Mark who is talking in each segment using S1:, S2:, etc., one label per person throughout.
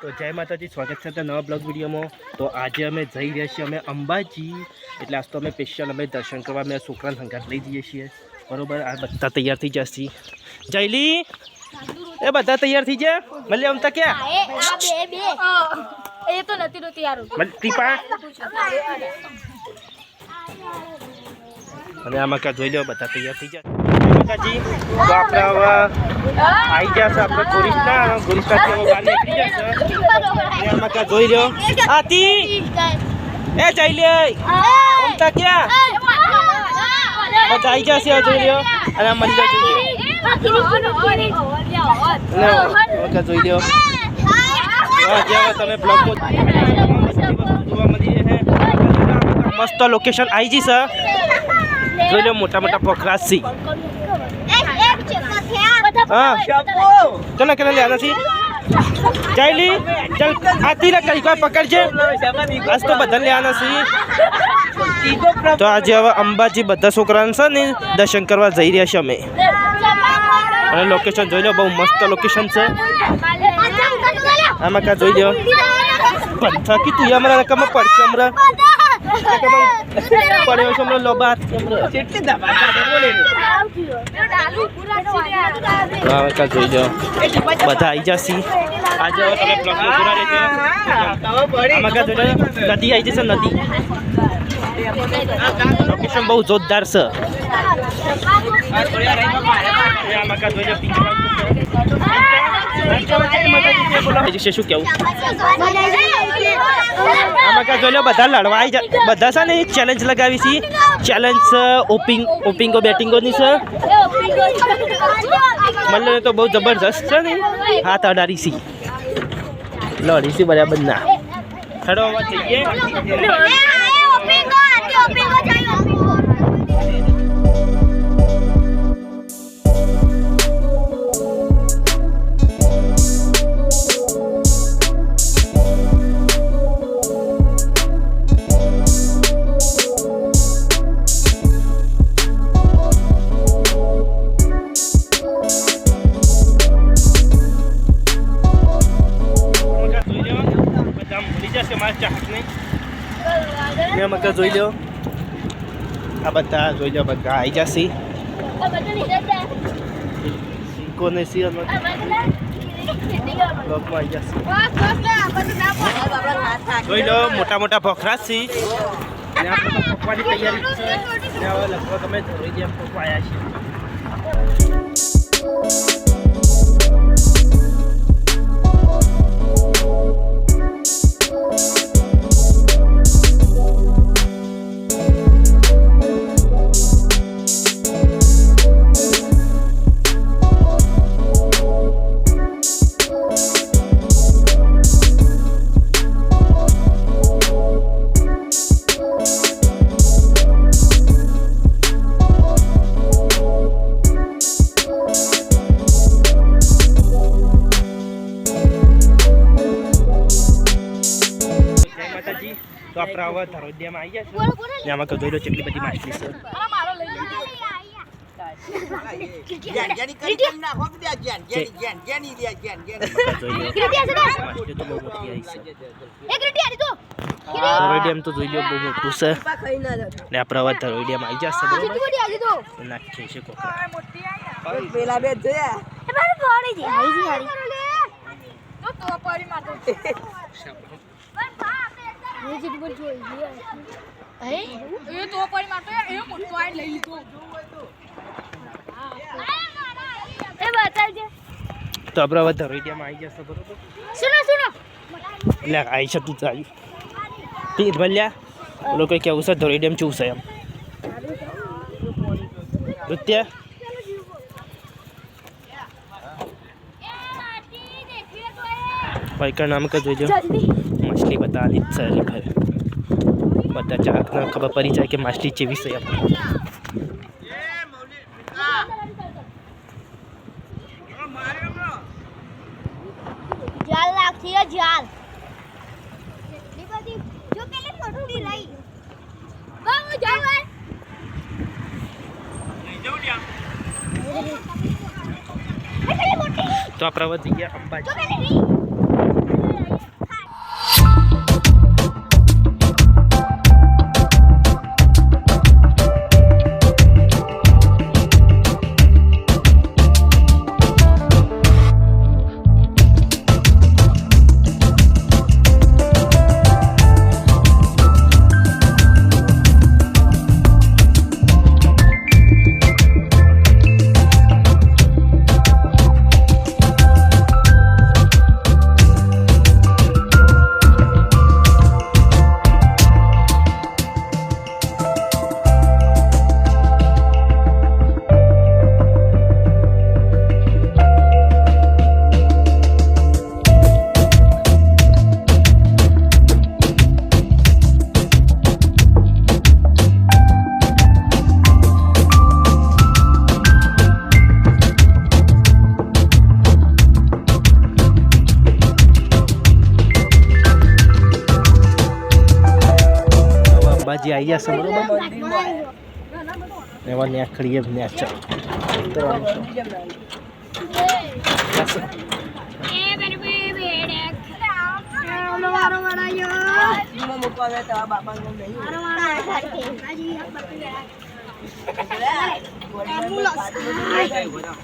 S1: તો જય માતાજી, સ્વાગત છે નવા બ્લોગ વિડીયોમાં। તો આજે અમે જઈ રહ્યા છીએ અમે અંબાજી, એટલે આજ તો અમે સ્પેશિયલ અમે દર્શન કરવા અમે છોકરાને હંગાત લઈ જઈએ છીએ, બરોબર। આ બધા તૈયાર થઈ જશે। જયલી એ બધા તૈયાર થઈ જાય, મલે અમતા ક્યાં
S2: એ તો નથી રોતી યાર
S1: ટીપા અને આમાં કા જોઈ લો બધા તૈયાર થઈ જાય। માતાજી તો આપણે હવે આવી ગયા છે આપણે ટુરિસ્ટના બહાર નીકળી જશે। આમાં કા જોઈ લો આતી એ જઈ લે અમતા ક્યાં બધા આવી જશે જોઈ લો અને મળી જાય જોઈ લો તમે બ્લોગ જોવા મળી છે મસ્ત લોકેશન આવી જઈ છે જોઈ લો મોટા મોટા પોખરા છે હા ચલો કે લેના છે ચાલી ચલ આતી રે કઈ કોઈ પકડજે આજ તો બધા લેવાના છે। તો આજે હવે અંબાજી બધા છોકરાને છે ને દર્શન કરવા જઈ રહ્યા છે અમે અને લોકેશન જોઈ લો બહુ મસ્ત લોકેશન છે। આમાં કા જોઈ લો પંથા કી તું અમારા કમ પડશે અમારા પડ્યો છે અમારા લોબા કેટલી દબા બોલે આમાં કા જોઈ લો બધા આવી જશે આજે હવે તમે બ્લોગ માં પૂરા રહેજો। આમાં કા જોઈ લો નદી આવી જશે નદી લોકેશન બહુ જોરદાર છે। આમાં કા જોઈ લો શું કેવું આમાં કા જોઈ લો બધા લડવા બધા છે ને ચેલેન્જ લગાવી છે ચેલેન્જ ઓપિંગો બેટિંગોની છે મને તો બહુ જબરજસ્ત છે ને હાથ અડાડી છે લડી છે બરાબર ના ખડો જઈએ મકા જોઈ લો આ બધા જોઈ લો બધા આવી જશે કોને જોઈ લો મોટા મોટા પોખરા છે અને આપણે પોખવાની તૈયારી છે અને હવે લગભગ અમે ધોરી જેમ પોખવાયા છીએ। તો આપણે હવે ધરોડિયામાં આવી ગયા છે આમાં જોઈ લો કેટલી બધી માછલી છે ધરોડિયામાં તો જોઈ લો બહુ મોટું છે ને આપણે હવે ધરોડિયામાં આવી જશે નાખીએ છીએ કોકરા
S2: પેલા બે જોયા
S1: તો આપણે હવે ધરોડિયામાં આવી જશે બરોબર એટલે આવી છે તું ચાલી તીર ભલ્યા ઓલો કોઈ કેવું છે ધરોડિયામાં ચૂસે એમ નૃત્ય भाई का नाम का जो मछली बता दी सारी भर बता चाहत खबर पड़ी जाए कि मछली चेवी से
S2: जाल लागती है जाल जो पहले फोटो ली रही वो जाल
S1: तो આપણે જઈએ અંબાજી અંબાજી આવી જશે બરોબર એવા નેખડીએ નેચર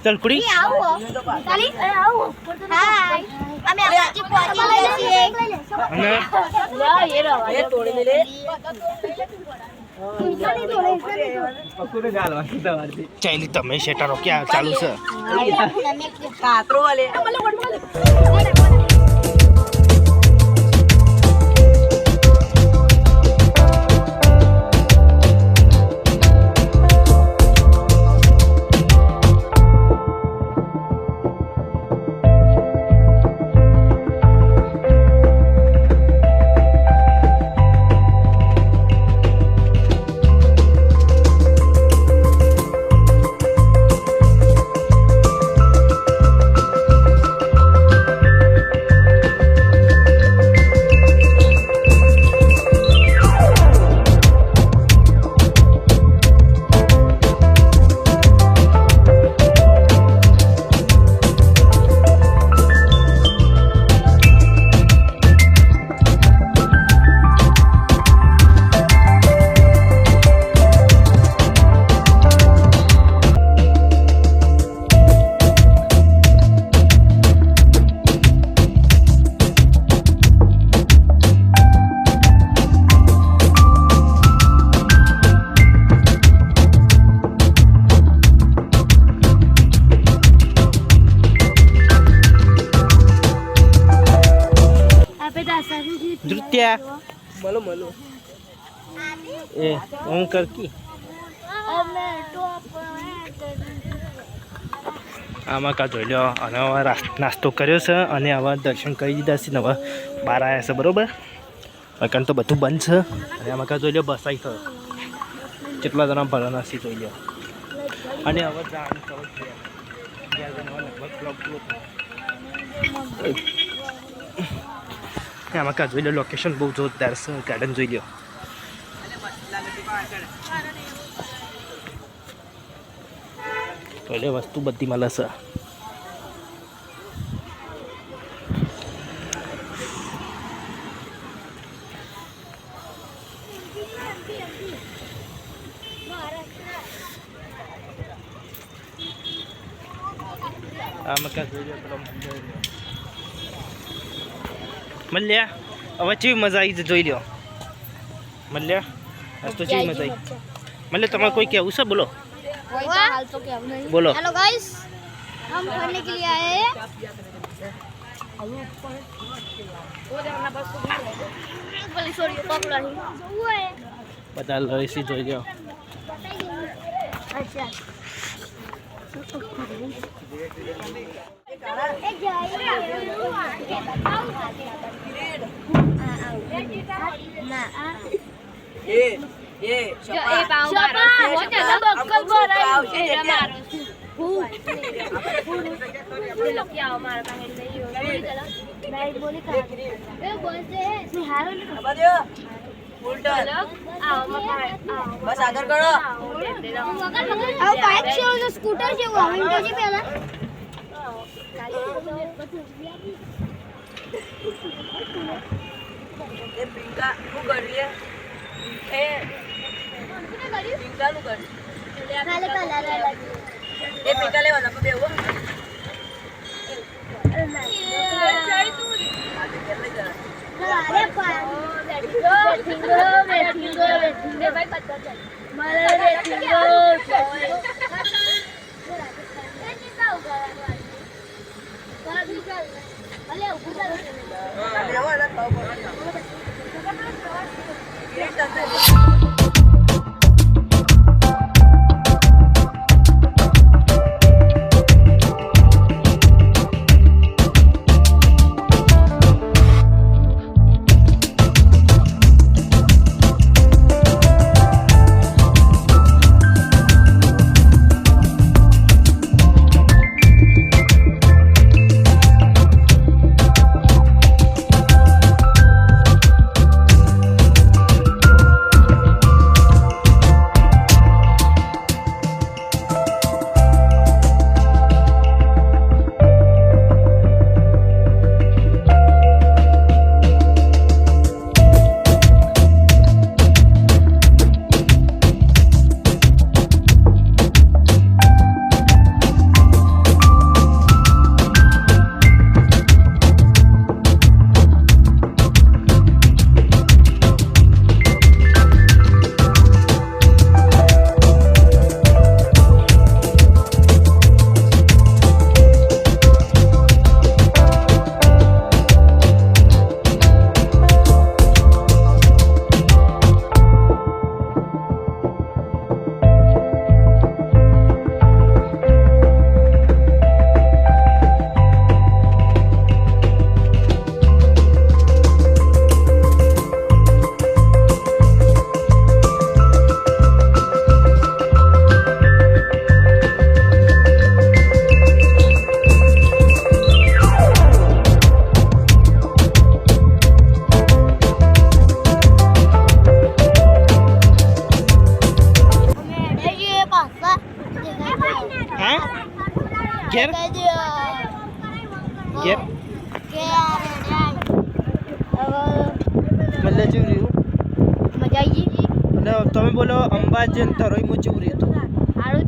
S1: ચલ કુડી ચાલી તમે શેટારો ક્યાં ચાલુ છે નૃત્ય એ હું કરકી આમાં કા જોઈ લો અને હવે નાસ્તો કર્યો છે અને હવે દર્શન કરી દીધા છે ને હવે બહાર આવ્યા છે બરાબર કારણ તો બધું બંધ છે અને આમાં કા જોઈ લો બસ આવી થયો કેટલા જણા ભરવાના છે જોઈ લો અને હવે આમાં કા જોઈ લો લોકેશન બહુ જોરદાર છે ગાર્ડન જોઈ લો એટલે વસ્તુ બધી મળે છે આમાં કા જોઈ લો મલ્યા હવે કેવી મજા આવી જોઈ લો મલ્યા આજ તો કેવી મજા આવી મલ્યા તમારે કોઈ કહેવું છે બોલો बोलो
S2: हेलो गाइस हम पढ़ने के लिए आए हैं
S1: बता लो इसी जो जाओ
S2: अच्छा
S3: ये
S2: पाव मारो हो ज्यादा बक्कल भरायो ए मारो चलो क्या हमारा पहले नहीं हो चलो नहीं बोली का ए बोलते हैं हारो
S3: बदियो उल्टा
S2: आओ मका
S3: बस आदर करो
S2: आओ बाइक से और स्कूटर से वो विंडो से पहला
S3: ये पिंका को कर लिया ए पिंका नु कर
S2: काले कलर
S3: ये पिंका ले वाला को बेवो
S2: अरे बैठिंगो भाई पता चल मला बैठिंगो अरे ऊपर
S3: बेवो वाला खाओ
S1: ઘેર ઘેર મતલબ જેવું રહ્યું
S2: મજા આવી ગઈ
S1: અને તમે બોલો અંબાજી અને તરોઈમાં જેવું રહ્યું હતું
S2: સારું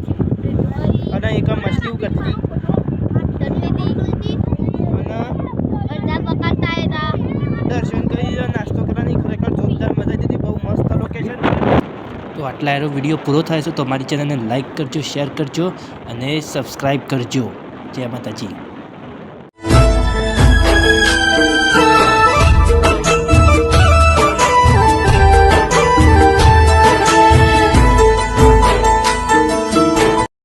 S1: અને એક મછલી ઉગડતી અને
S2: અડધા પકડતા હતા
S1: દર્શન કરી નાસ્તો કરવાની ખરેખર જોરદાર મજા આવી હતી બહુ મસ્ત લોકેશન તો આટલા એરો વિડીયો પૂરો થાય છે તો અમારી ચેનલને લાઈક કરજો શેર કરજો અને સબસ્ક્રાઈબ કરજો જય માતાજી